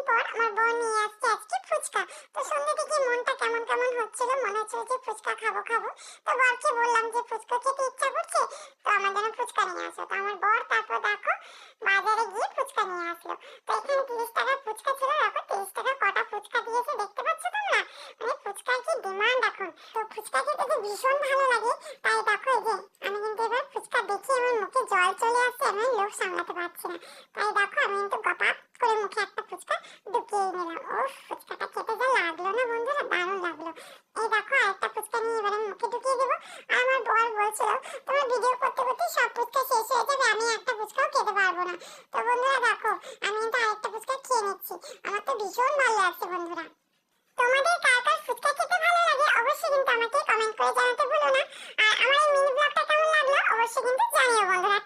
পর আমার বর নিয়ে আসছে আজকে ফুচকা। তো সন্ধ্যে থেকে মনটা কেমন কেমন হচ্ছিল, মনে হচ্ছিল যে ফুচকা খাবো খাবো। তো বরকে বললাম যে ফুচকা খেতে ইচ্ছা করছে, তো আমার জন্য ফুচকা নিয়ে আসো। তো আমার বর তারপর দেখো বাজারে গিয়ে ফুচকা নিয়ে আসলো। তো এখানে 30 টাকার ফুচকা ছিল, দেখো 30 টাকা কটা ফুচকা দিয়েছে দেখতে পাচ্ছ তোমরা। মানে ফুচকার কি ডিমান্ড এখন। তো ফুচকা খেতে তো ভীষণ ভালো লাগে, তাই দেখো এই যে আমি কিন্তু এবার ফুচকা দেখে আমার মুখে জল চলে আসছে, আমি লোভ সামলাতে পারছি না। তাই দেখো আমি কিন্তু গপাত করে মুখে একটা ফুচকা ঢুকিয়ে নিলাম। ও ফুচকাটা খেতে যা লাগলো না বন্ধুরা, দারুণ লাগলো। এই দেখো আরেকটা ফুচকা নিয়ে এবার আমি মুখে ঢুকিয়ে দেবো। আর আমার বর বলছিল তোমার ভিডিও করতে করতে সব ফুচকা শেষ হয়ে যাবে, আমি একটা ফুচকাও খেতে পারবো না। তো বন্ধুরা দেখো আমি কিন্তু আরেকটা ফুচকা খেয়ে নিচ্ছি, আমার তো ভীষণ ভালো লাগছে বন্ধুরা। তোমাদের কার কার ফুচকা খেতে ভালো লাগে অবশ্যই কিন্তু আমাকে কমেন্ট করে জানাতে ভুলো না। আর আমার এই মিনি ব্লগটা কেমন লাগলো অবশ্যই কিন্তু জানিও বন্ধুরা।